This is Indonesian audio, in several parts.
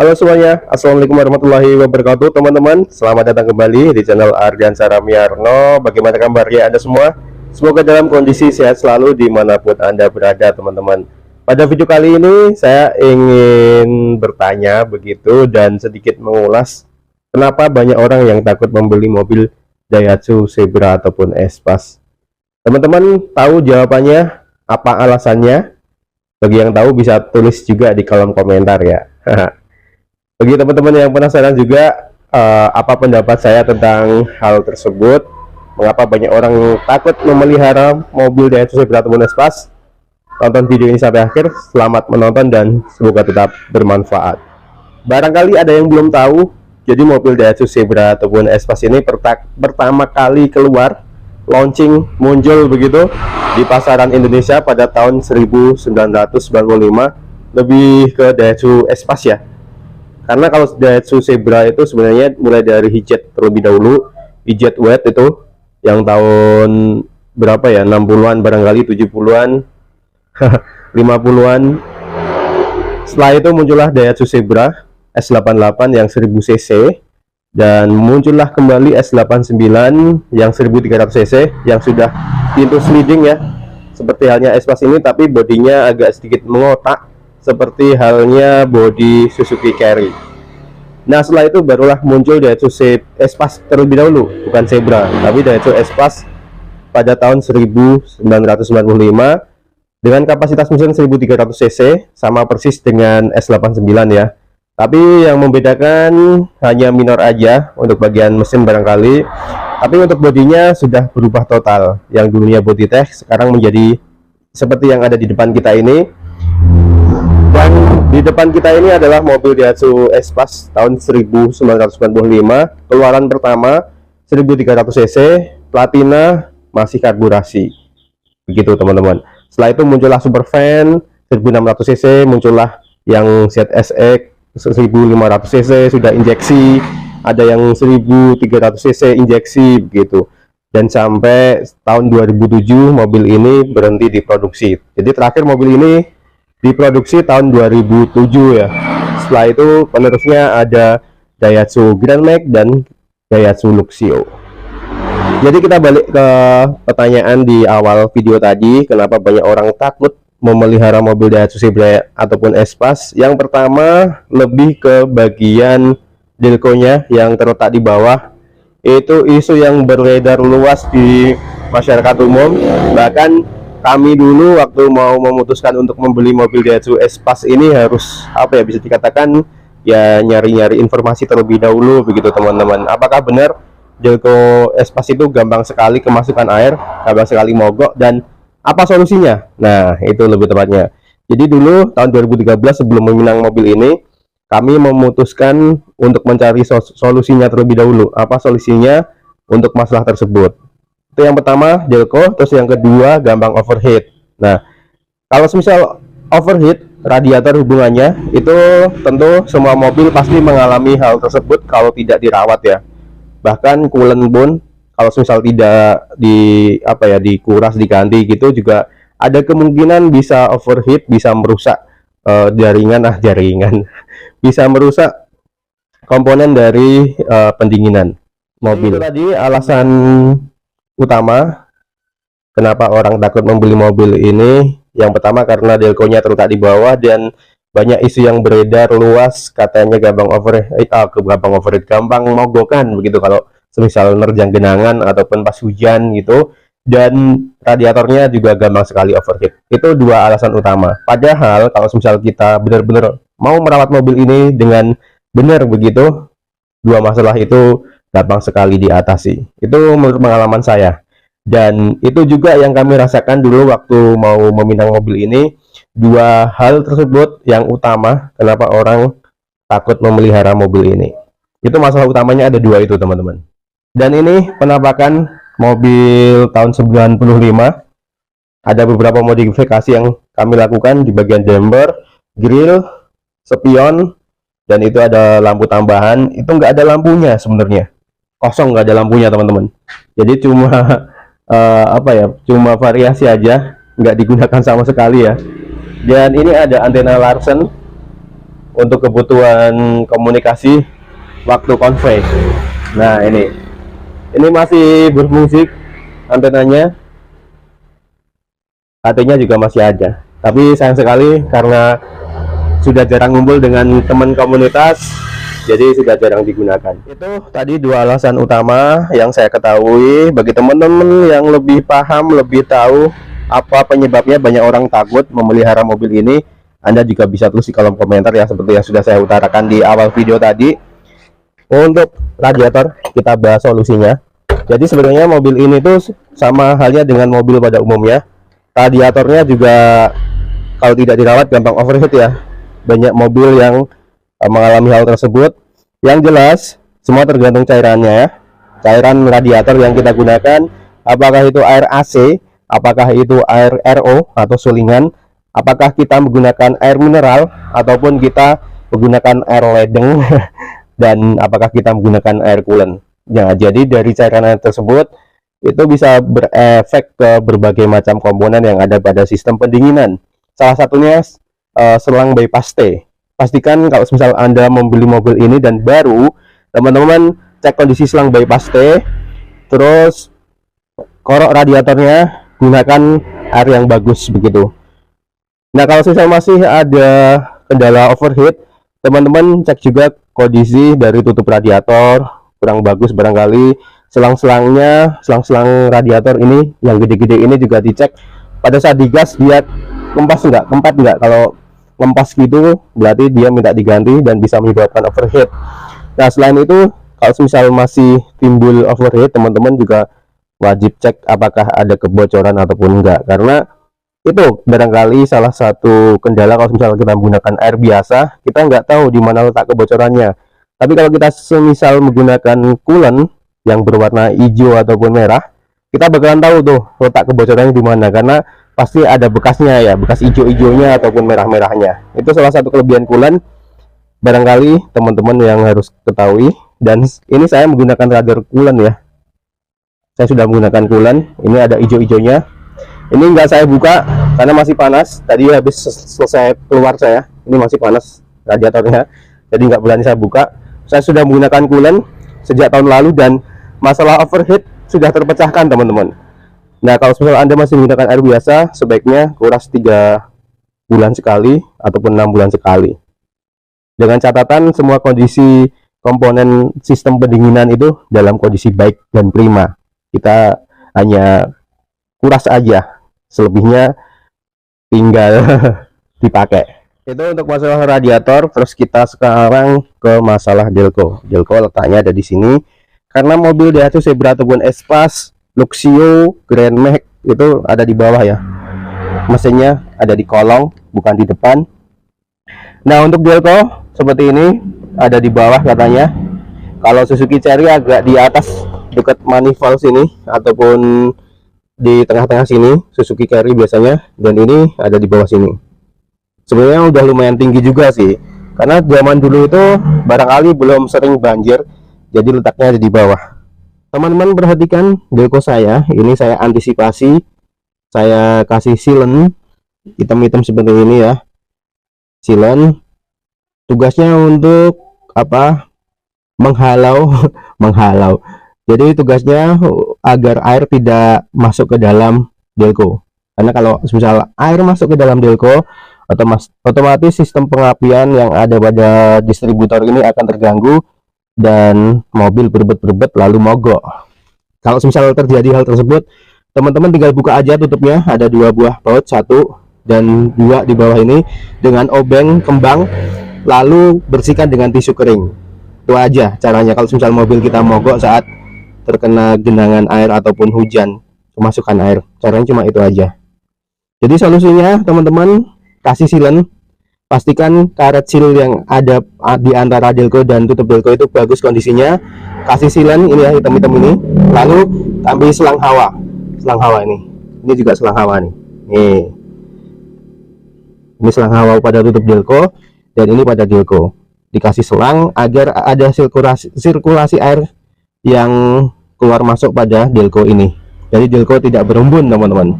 Halo semuanya, Assalamualaikum warahmatullahi wabarakatuh teman-teman. Selamat datang kembali di channel Ardiansah Ramyarno. Bagaimana kabarnya Anda semua? Semoga dalam kondisi sehat selalu dimanapun Anda berada teman-teman. Pada video kali ini saya ingin bertanya begitu dan sedikit mengulas kenapa banyak orang yang takut membeli mobil Daihatsu Zebra ataupun Espas. Teman-teman tahu jawabannya? Apa alasannya? Bagi yang tahu bisa tulis juga di kolom komentar ya. Bagi teman-teman yang penasaran juga apa pendapat saya tentang hal tersebut, mengapa banyak orang takut memelihara mobil Daihatsu Zebra ataupun Espas, tonton video ini sampai akhir. Selamat menonton dan semoga tetap bermanfaat. Barangkali ada yang belum tahu, jadi mobil Daihatsu Zebra ataupun Espas ini pertama kali keluar, launching, muncul begitu di pasaran Indonesia pada tahun 1995, lebih ke Daihatsu Espas ya. Karena kalau Daihatsu Zebra itu sebenarnya mulai dari Hijet terlebih dahulu, Hijet Wet itu yang tahun berapa ya, 60-an barangkali, 70-an, 50-an. Setelah itu muncullah Daihatsu Zebra S88 yang 1000 cc, dan muncullah kembali S89 yang 1300 cc yang sudah pintu sliding ya, seperti halnya Espas ini, tapi bodinya agak sedikit mengotak seperti halnya bodi Suzuki Carry. Nah setelah itu barulah muncul Daihatsu Espas terlebih dahulu, bukan Zebra tapi Daihatsu Espas pada tahun 1995 dengan kapasitas mesin 1300 cc, sama persis dengan S89 ya. Tapi yang membedakan hanya minor aja untuk bagian mesin barangkali, tapi untuk bodinya sudah berubah total. Yang dulunya body tech sekarang menjadi seperti yang ada di depan kita ini. Dan di depan kita ini adalah mobil Daihatsu Espas tahun 1995, keluaran pertama 1300 cc, platina, masih karburasi. Begitu teman-teman. Setelah itu muncullah Supervan 1600 cc, muncullah yang ZSX 1500 cc sudah injeksi, ada yang 1300 cc injeksi begitu. Dan sampai tahun 2007 mobil ini berhenti diproduksi. Jadi terakhir mobil ini diproduksi tahun 2007 ya. Setelah itu penerusnya ada Daihatsu Grand Max dan Daihatsu Luxio. Jadi kita balik ke pertanyaan di awal video tadi, kenapa banyak orang takut memelihara mobil Daihatsu Zebra ataupun Espas. Yang pertama, lebih ke bagian delconya yang terletak di bawah. Itu isu yang beredar luas di masyarakat umum. Bahkan kami dulu waktu mau memutuskan untuk membeli mobil Daihatsu Espas ini harus apa ya, bisa dikatakan ya nyari-nyari informasi terlebih dahulu begitu teman-teman. Apakah benar delco Espas itu gampang sekali kemasukan air, gampang sekali mogok, dan apa solusinya? Nah itu lebih tepatnya. Jadi dulu tahun 2013 sebelum meminang mobil ini, kami memutuskan untuk mencari solusinya terlebih dahulu. Apa solusinya untuk masalah tersebut? Itu yang pertama delco, terus yang kedua gampang overheat. Nah kalau misal overheat radiator hubungannya itu tentu semua mobil pasti mengalami hal tersebut kalau tidak dirawat ya. Bahkan coolant pun kalau misal tidak dikuras, diganti gitu, juga ada kemungkinan bisa overheat, bisa merusak jaringan bisa merusak komponen dari pendinginan mobil. Itu tadi alasan utama kenapa orang takut membeli mobil ini. Yang pertama karena delconya terletak di bawah, dan banyak isu yang beredar luas katanya gampang overheat, gampang mogokan begitu kalau semisal nerjang genangan ataupun pas hujan gitu, dan radiatornya juga gampang sekali overheat. Itu dua alasan utama. Padahal kalau misal kita benar-benar mau merawat mobil ini dengan benar begitu, dua masalah itu gampang sekali diatasi. Itu menurut pengalaman saya, dan itu juga yang kami rasakan dulu waktu mau meminang mobil ini. Dua hal tersebut yang utama kenapa orang takut memelihara mobil ini. Itu masalah utamanya ada dua itu teman-teman. Dan ini penampakan mobil tahun 95. Ada beberapa modifikasi yang kami lakukan di bagian damper, grill, spion, dan itu ada lampu tambahan. Itu nggak ada lampunya sebenarnya, kosong, nggak ada lampunya teman-teman. Jadi cuma cuma variasi aja, nggak digunakan sama sekali ya. Dan ini ada antena Larsen untuk kebutuhan komunikasi waktu konvoy. Nah, ini masih berfungsi antenanya, HT-nya juga masih ada. Tapi sayang sekali karena sudah jarang ngumpul dengan teman komunitas, jadi sudah jarang digunakan. Itu tadi dua alasan utama yang saya ketahui. Bagi teman-teman yang lebih paham, lebih tahu apa penyebabnya banyak orang takut memelihara mobil ini, Anda juga bisa tulis di kolom komentar ya, seperti yang sudah saya utarakan di awal video tadi. Untuk radiator kita bahas solusinya. Jadi sebenarnya mobil ini tuh sama halnya dengan mobil pada umumnya. Radiatornya juga kalau tidak dirawat gampang overheat ya. Banyak mobil yang mengalami hal tersebut. Yang jelas semua tergantung cairannya ya. Cairan radiator yang kita gunakan, apakah itu air AC, apakah itu air RO atau sulingan, apakah kita menggunakan air mineral ataupun kita menggunakan air ledeng dan apakah kita menggunakan air coolant. Ya, jadi dari cairan air tersebut itu bisa berefek ke berbagai macam komponen yang ada pada sistem pendinginan. Salah satunya selang bypass T. Pastikan kalau misal Anda membeli mobil ini dan baru, teman-teman cek kondisi selang bypass T, terus korok radiatornya, gunakan air yang bagus begitu. Nah, kalau misal masih ada kendala overheat, teman-teman cek juga kondisi dari tutup radiator, kurang bagus barangkali. Selang-selangnya, selang-selang radiator ini yang gede-gede ini juga dicek. Pada saat digas dia kempas enggak, kalau kempas gitu berarti dia minta diganti dan bisa menyebabkan overheat. Nah, selain itu kalau misal masih timbul overheat, teman-teman juga wajib cek apakah ada kebocoran ataupun enggak, karena itu barangkali salah satu kendala kalau misalnya kita menggunakan air biasa, kita nggak tahu di mana letak kebocorannya. Tapi kalau kita semisal menggunakan coolant yang berwarna hijau ataupun merah, kita bakalan tahu tuh letak kebocorannya di mana, karena pasti ada bekasnya ya, bekas hijau-hijaunya ataupun merah-merahnya. Itu salah satu kelebihan coolant barangkali teman-teman yang harus ketahui. Dan ini saya menggunakan radiator coolant ya, saya sudah menggunakan coolant. Ini ada hijau-hijaunya. Ini enggak saya buka karena masih panas. Tadi habis selesai keluar saya, ini masih panas radiatornya, jadi nggak berani saya buka. Saya sudah menggunakan coolant sejak tahun lalu dan masalah overheat sudah terpecahkan teman-teman. Nah, kalau misalnya Anda masih menggunakan air biasa, sebaiknya kuras 3 bulan sekali ataupun 6 bulan sekali. Dengan catatan semua kondisi komponen sistem pendinginan itu dalam kondisi baik dan prima. Kita hanya kuras aja, selebihnya tinggal dipakai. Itu untuk masalah radiator. Terus kita sekarang ke masalah Delco. Delco letaknya ada di sini. Karena mobil Daihatsu Zebra ataupun Espace, Luxio, Grand Max itu ada di bawah ya. Mesinnya ada di kolong, bukan di depan. Nah, untuk Delco seperti ini, ada di bawah katanya. Kalau Suzuki Cherry agak di atas dekat manifold sini ataupun di tengah-tengah sini, Suzuki Carry biasanya, dan ini ada di bawah sini. Sebenarnya udah lumayan tinggi juga sih, karena zaman dulu itu barangkali belum sering banjir, jadi letaknya ada di bawah. Teman-teman perhatikan Delco saya, ini saya antisipasi, saya kasih silen hitam-hitam seperti ini ya. Silen tugasnya untuk apa? Menghalau menghalau. Jadi tugasnya agar air tidak masuk ke dalam Delco. Karena kalau misal air masuk ke dalam Delco, otomatis sistem pengapian yang ada pada distributor ini akan terganggu dan mobil berbet-berbet lalu mogok. Kalau misal terjadi hal tersebut, teman-teman tinggal buka aja tutupnya. Ada 2 buah baut, 1 dan 2 di bawah ini dengan obeng kembang, lalu bersihkan dengan tisu kering. Itu aja caranya kalau misal mobil kita mogok saat terkena genangan air ataupun hujan kemasukan air. Caranya cuma itu aja. Jadi solusinya teman-teman, kasih silen, pastikan karet seal yang ada di antara Delco dan tutup Delco itu bagus kondisinya. Kasih silen ini ya, hitam-hitam ini, lalu ambil selang hawa ini juga selang hawa nih. Ini selang hawa pada tutup Delco dan ini pada Delco. Dikasih selang agar ada sirkulasi air yang keluar masuk pada Delco ini. Jadi Delco tidak berembun teman-teman.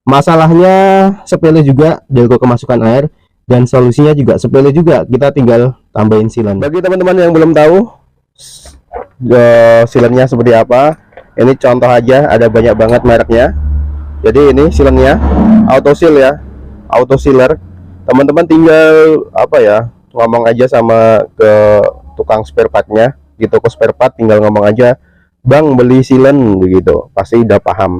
Masalahnya sepele juga, Delco kemasukan air, Dan solusinya juga sepele juga, kita tinggal tambahin silen. Bagi teman-teman yang belum tahu silennya seperti apa, ini contoh aja, ada banyak banget mereknya. Jadi ini silennya auto seal ya, auto sealer. Teman-teman tinggal apa ya, ngomong aja sama ke tukang spare partnya di toko spare part, tinggal ngomong aja, "Bang, beli silen," begitu, pasti udah paham.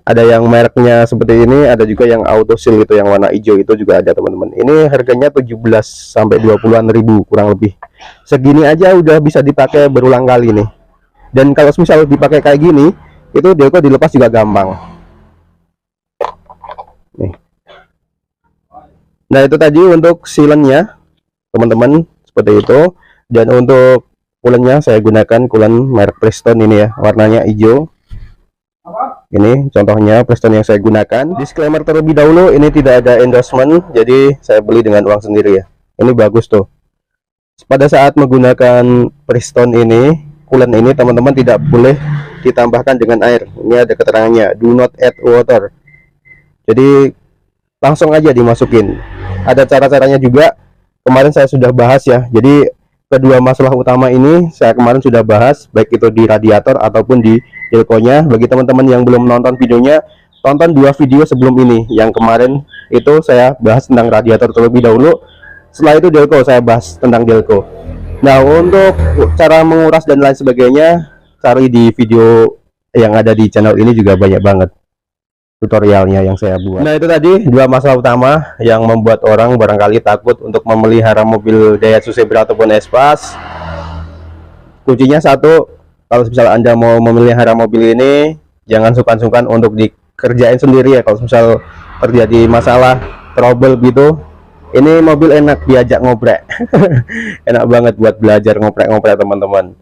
Ada yang mereknya seperti ini, ada juga yang auto seal itu yang warna hijau, itu juga ada teman-teman. Ini harganya 17 sampai 20-an ribu kurang lebih. Segini aja udah bisa dipakai berulang kali nih. Dan kalau misal dipakai kayak gini, itu Delco dilepas juga gampang. Nih. Nah, itu tadi untuk silennya teman-teman, seperti itu. Dan untuk kulennya saya gunakan kulen merek Preston ini ya, warnanya hijau. Ini contohnya Preston yang saya gunakan. Disclaimer terlebih dahulu, ini tidak ada endorsement, jadi saya beli dengan uang sendiri ya. Ini bagus tuh. Pada saat menggunakan Preston ini, kulen ini teman-teman tidak boleh ditambahkan dengan air. Ini ada keterangannya, do not add water. Jadi langsung aja dimasukin. Ada cara-caranya juga, kemarin saya sudah bahas ya. Jadi kedua masalah utama ini saya kemarin sudah bahas, baik itu di radiator ataupun di Delco-nya. Bagi teman-teman yang belum nonton videonya, tonton 2 video sebelum ini. Yang kemarin itu saya bahas tentang radiator terlebih dahulu, setelah itu Delco saya bahas tentang Delco. Nah, untuk cara menguras dan lain sebagainya, cari di video yang ada di channel ini, juga banyak banget tutorialnya yang saya buat. Nah, itu tadi 2 masalah utama yang membuat orang barangkali takut untuk memelihara mobil Daihatsu Zebra ataupun Espas. Kuncinya satu, kalau misal Anda mau memelihara mobil ini, jangan sungkan-sungkan untuk dikerjain sendiri ya. Kalau misal terjadi masalah, trouble gitu, ini mobil enak diajak ngoprek. Enak banget buat belajar ngoprek-ngoprek teman-teman.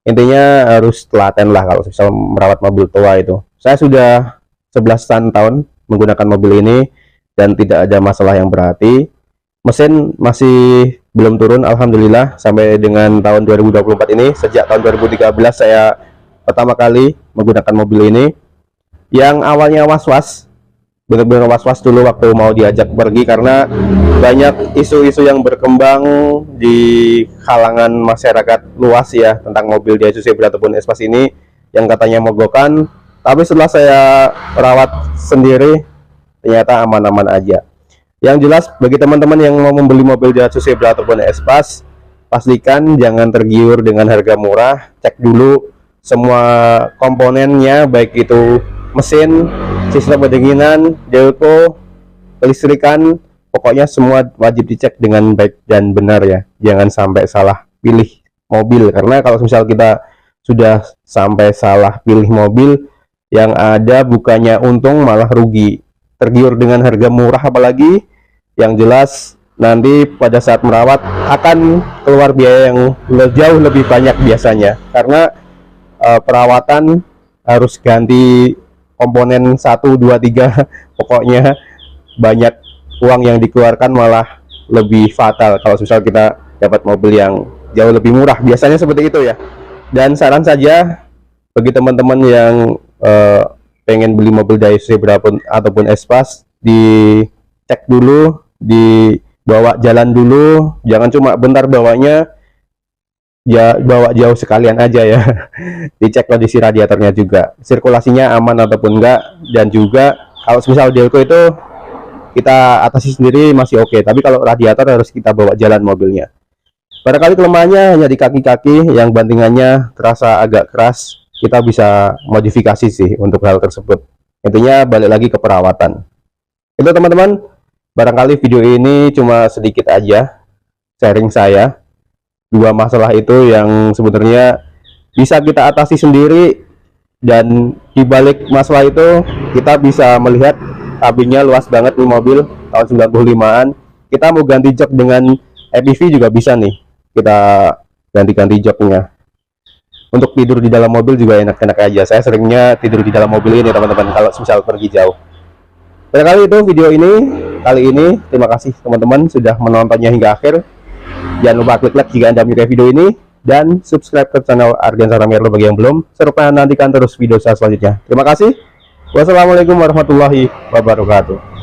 Intinya harus telaten lah kalau misal merawat mobil tua itu. Saya sudah 11 tahun menggunakan mobil ini dan tidak ada masalah yang berarti. Mesin masih belum turun, alhamdulillah, sampai dengan tahun 2024 ini. Sejak tahun 2013 saya pertama kali menggunakan mobil ini. Yang awalnya was-was, benar-benar was-was dulu waktu mau diajak pergi, karena banyak isu-isu yang berkembang di kalangan masyarakat luas ya tentang mobil Daihatsu Zebra ataupun Espas ini, yang katanya mogokan. Tapi setelah saya rawat sendiri, ternyata aman-aman aja. Yang jelas, bagi teman-teman yang mau membeli mobil Daihatsu Zebra ataupun Espas, pastikan jangan tergiur dengan harga murah. Cek dulu semua komponennya, baik itu mesin, sistem pendinginan, Delco, kelistrikan, pokoknya semua wajib dicek dengan baik dan benar ya. Jangan sampai salah pilih mobil, karena kalau misal kita sudah sampai salah pilih mobil, yang ada bukannya untung malah rugi. Tergiur dengan harga murah apalagi, yang jelas nanti pada saat merawat akan keluar biaya yang jauh lebih banyak biasanya, karena perawatan harus ganti komponen 1, 2, 3, pokoknya banyak uang yang dikeluarkan, malah lebih fatal kalau misal kita dapat mobil yang jauh lebih murah, biasanya seperti itu ya. Dan saran saja bagi teman-teman yang pengen beli mobil Daihatsu Zebra ataupun Espas, dicek dulu, dibawa jalan dulu, jangan cuma bentar bawanya, ya bawa jauh sekalian aja ya. Dicek kondisi radiatornya juga, sirkulasinya aman ataupun enggak. Dan juga kalau misal Delco itu kita atasi sendiri masih oke, tapi kalau radiator harus kita bawa jalan mobilnya. Barangkali kelemahannya hanya di kaki-kaki yang bantingannya terasa agak keras, kita bisa modifikasi sih untuk hal tersebut. Intinya balik lagi ke perawatan. Itu teman-teman, barangkali video ini cuma sedikit aja sharing saya. 2 masalah itu yang sebenarnya bisa kita atasi sendiri, dan di balik masalah itu kita bisa melihat kabinnya luas banget nih, mobil tahun 95-an. Kita mau ganti jok dengan EPV juga bisa nih, kita ganti-ganti joknya. Untuk tidur di dalam mobil juga enak-enak aja. Saya seringnya tidur di dalam mobil ini teman-teman kalau misal pergi jauh. Barangkali itu video ini kali ini. Terima kasih teman-teman sudah menontonnya hingga akhir. Jangan lupa klik like jika Anda menyukai video ini, dan subscribe ke channel Ardiansara Merlo bagi yang belum, serta nantikan terus video saya selanjutnya. Terima kasih. Wassalamualaikum warahmatullahi wabarakatuh.